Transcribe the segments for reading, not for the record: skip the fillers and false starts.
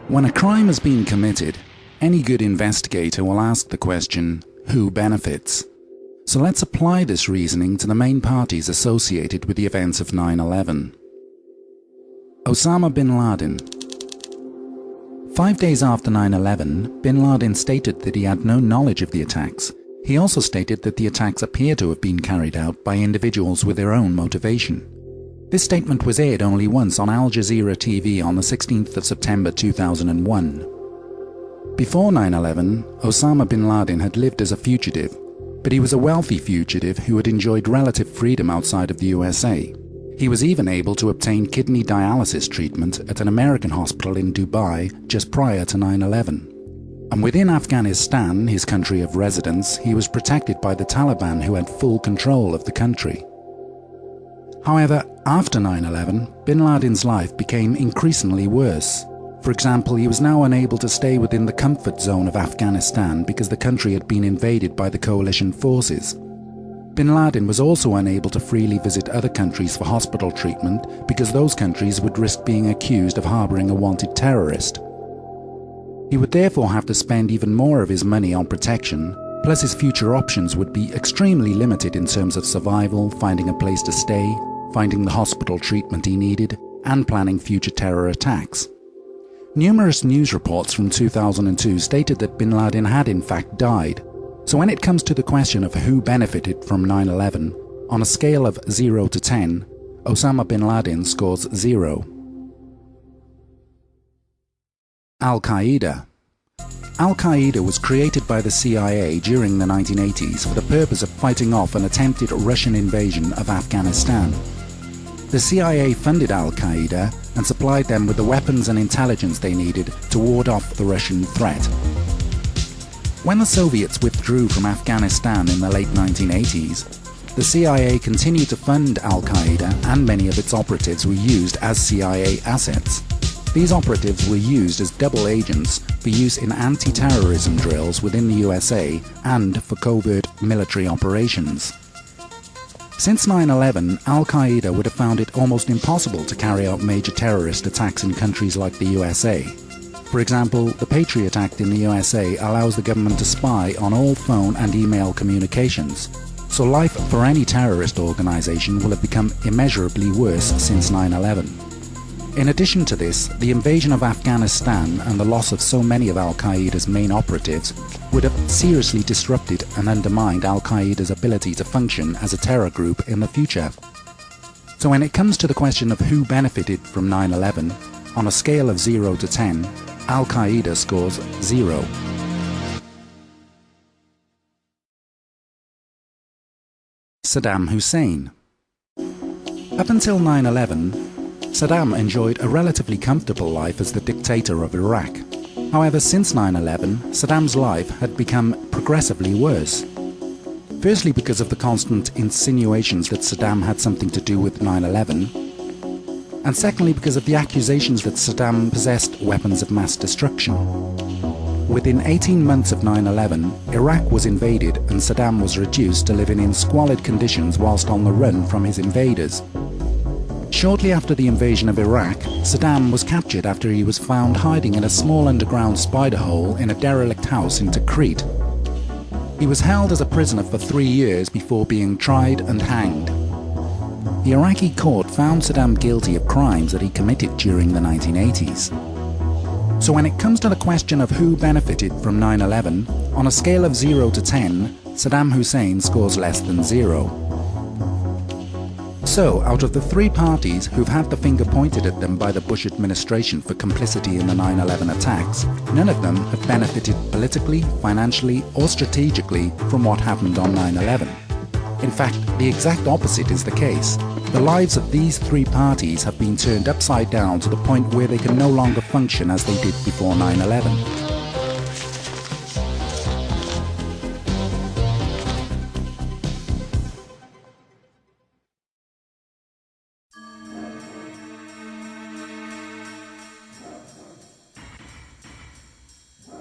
When a crime has been committed, any good investigator will ask the question, who benefits? So let's apply this reasoning to the main parties associated with the events of 9/11. Osama bin Laden. 5 days after 9/11, bin Laden stated that he had no knowledge of the attacks. He also stated that the attacks appear to have been carried out by individuals with their own motivation. This statement was aired only once on Al Jazeera TV on the 16th of September 2001. Before 9/11, Osama bin Laden had lived as a fugitive, but he was a wealthy fugitive who had enjoyed relative freedom outside of the USA. He was even able to obtain kidney dialysis treatment at an American hospital in Dubai just prior to 9/11. And within Afghanistan, his country of residence, he was protected by the Taliban, who had full control of the country. However, after 9/11, bin Laden's life became increasingly worse. For example, he was now unable to stay within the comfort zone of Afghanistan because the country had been invaded by the coalition forces. Bin Laden was also unable to freely visit other countries for hospital treatment because those countries would risk being accused of harboring a wanted terrorist. He would therefore have to spend even more of his money on protection, plus his future options would be extremely limited in terms of survival, finding a place to stay, finding the hospital treatment he needed, and planning future terror attacks. Numerous news reports from 2002 stated that bin Laden had in fact died. So when it comes to the question of who benefited from 9/11, on a scale of 0 to 10, Osama bin Laden scores 0. Al-Qaeda. Al-Qaeda was created by the CIA during the 1980s for the purpose of fighting off an attempted Russian invasion of Afghanistan. The CIA funded Al-Qaeda and supplied them with the weapons and intelligence they needed to ward off the Russian threat. When the Soviets withdrew from Afghanistan in the late 1980s, the CIA continued to fund Al-Qaeda, and many of its operatives were used as CIA assets. These operatives were used as double agents for use in anti-terrorism drills within the USA and for covert military operations. Since 9/11, Al-Qaeda would have found it almost impossible to carry out major terrorist attacks in countries like the USA. For example, the Patriot Act in the USA allows the government to spy on all phone and email communications. So life for any terrorist organization will have become immeasurably worse since 9/11. In addition to this, the invasion of Afghanistan and the loss of so many of Al-Qaeda's main operatives would have seriously disrupted and undermined Al-Qaeda's ability to function as a terror group in the future. So when it comes to the question of who benefited from 9/11, on a scale of 0 to 10, Al-Qaeda scores 0. Saddam Hussein. Up until 9/11, Saddam enjoyed a relatively comfortable life as the dictator of Iraq. However, since 9/11, Saddam's life had become progressively worse. Firstly, because of the constant insinuations that Saddam had something to do with 9/11, and secondly because of the accusations that Saddam possessed weapons of mass destruction. Within 18 months of 9/11, Iraq was invaded and Saddam was reduced to living in squalid conditions whilst on the run from his invaders. Shortly after the invasion of Iraq, Saddam was captured after he was found hiding in a small underground spider hole in a derelict house in Tikrit. He was held as a prisoner for 3 years before being tried and hanged. The Iraqi court found Saddam guilty of crimes that he committed during the 1980s. So when it comes to the question of who benefited from 9/11, on a scale of 0 to 10, Saddam Hussein scores less than 0. So, out of the 3 parties who've had the finger pointed at them by the Bush administration for complicity in the 9/11 attacks, none of them have benefited politically, financially, or strategically from what happened on 9/11. In fact, the exact opposite is the case. The lives of these 3 parties have been turned upside down to the point where they can no longer function as they did before 9/11.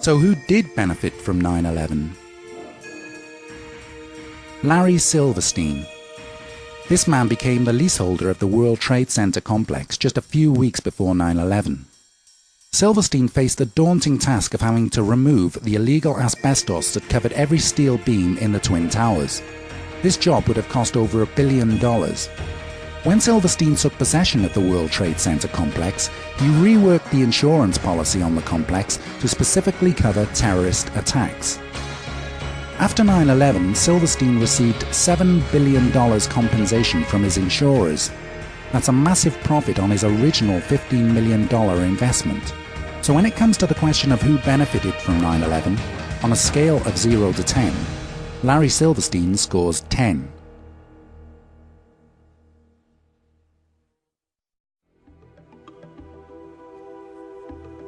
So who did benefit from 9/11? Larry Silverstein. This man became the leaseholder of the World Trade Center complex just a few weeks before 9/11. Silverstein faced the daunting task of having to remove the illegal asbestos that covered every steel beam in the Twin Towers. This job would have cost over $1 billion. When Silverstein took possession of the World Trade Center complex, he reworked the insurance policy on the complex to specifically cover terrorist attacks. After 9/11, Silverstein received $7 billion compensation from his insurers. That's a massive profit on his original $15 million investment. So when it comes to the question of who benefited from 9/11, on a scale of 0 to 10, Larry Silverstein scores 10.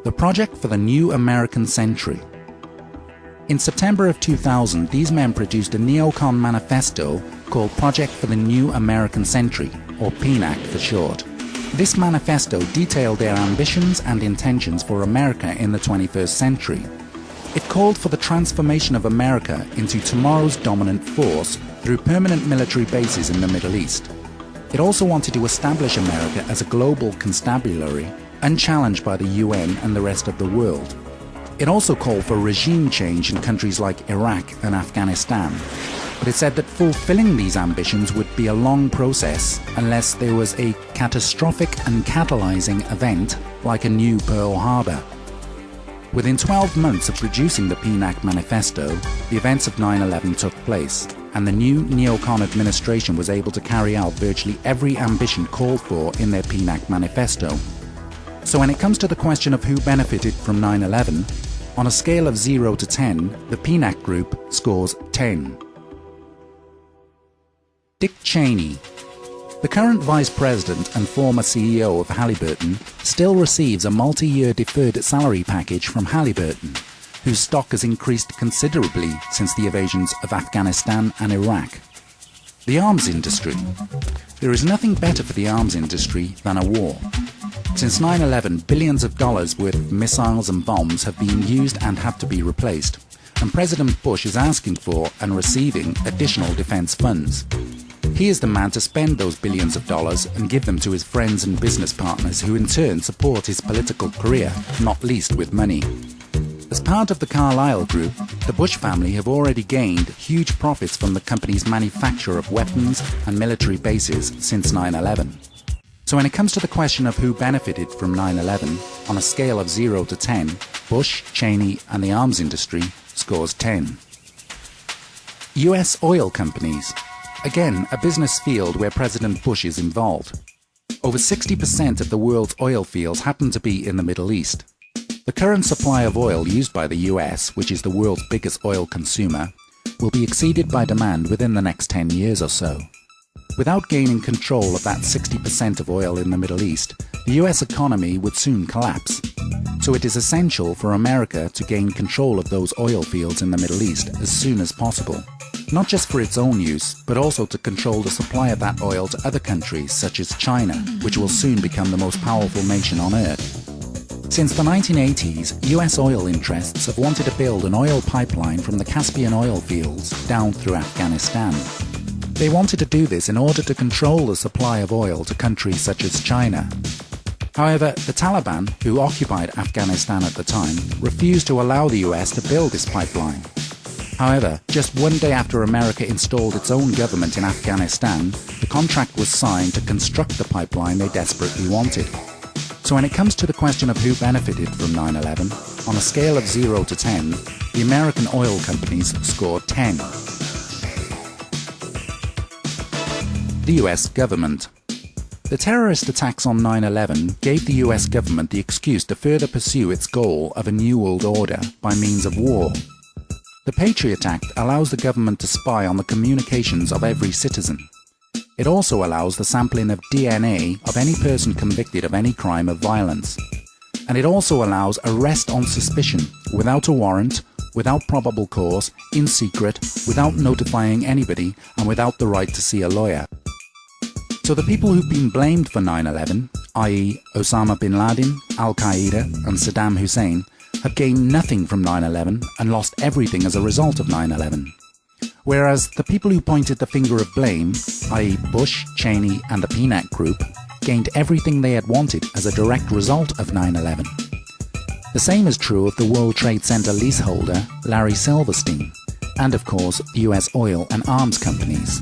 The project for the new American century. In September of 2000, these men produced a neocon manifesto called Project for the New American Century, or PNAC for short. This manifesto detailed their ambitions and intentions for America in the 21st century. It called for the transformation of America into tomorrow's dominant force through permanent military bases in the Middle East. It also wanted to establish America as a global constabulary, unchallenged by the UN and the rest of the world. It also called for regime change in countries like Iraq and Afghanistan, but it said that fulfilling these ambitions would be a long process unless there was a catastrophic and catalyzing event like a new Pearl Harbor. Within 12 months of producing the PNAC manifesto, the events of 9/11 took place, and the new neocon administration was able to carry out virtually every ambition called for in their PNAC manifesto. So when it comes to the question of who benefited from 9/11, on a scale of 0 to 10, the PNAC group scores 10. Dick Cheney. The current Vice President and former CEO of Halliburton still receives a multi-year deferred salary package from Halliburton, whose stock has increased considerably since the invasions of Afghanistan and Iraq. The arms industry. There is nothing better for the arms industry than a war. Since 9/11, billions of dollars worth of missiles and bombs have been used and have to be replaced, and President Bush is asking for and receiving additional defense funds. He is the man to spend those billions of dollars and give them to his friends and business partners, who in turn support his political career, not least with money. As part of the Carlyle Group, the Bush family have already gained huge profits from the company's manufacture of weapons and military bases since 9/11. So when it comes to the question of who benefited from 9/11, on a scale of 0 to 10, Bush, Cheney and the arms industry scores 10. US oil companies. Again, a business field where President Bush is involved. Over 60% of the world's oil fields happen to be in the Middle East. The current supply of oil used by the US, which is the world's biggest oil consumer, will be exceeded by demand within the next 10 years or so. Without gaining control of that 60% of oil in the Middle East, the US economy would soon collapse. So it is essential for America to gain control of those oil fields in the Middle East as soon as possible. Not just for its own use, but also to control the supply of that oil to other countries such as China, which will soon become the most powerful nation on earth. Since the 1980s, US oil interests have wanted to build an oil pipeline from the Caspian oil fields down through Afghanistan. They wanted to do this in order to control the supply of oil to countries such as China. However, the Taliban, who occupied Afghanistan at the time, refused to allow the US to build this pipeline. However, just one day after America installed its own government in Afghanistan, the contract was signed to construct the pipeline they desperately wanted. So when it comes to the question of who benefited from 9/11, on a scale of 0 to 10, the American oil companies scored 10. The US government. The terrorist attacks on 9/11 gave the US government the excuse to further pursue its goal of a new world order by means of war. The Patriot Act allows the government to spy on the communications of every citizen. It also allows the sampling of DNA of any person convicted of any crime of violence. And it also allows arrest on suspicion, without a warrant, without probable cause, in secret, without notifying anybody, and without the right to see a lawyer. So the people who've been blamed for 9/11, i.e. Osama bin Laden, Al-Qaeda and Saddam Hussein, have gained nothing from 9/11 and lost everything as a result of 9/11. Whereas the people who pointed the finger of blame, i.e. Bush, Cheney and the PNAC group, gained everything they had wanted as a direct result of 9/11. The same is true of the World Trade Center leaseholder Larry Silverstein, and of course US oil and arms companies.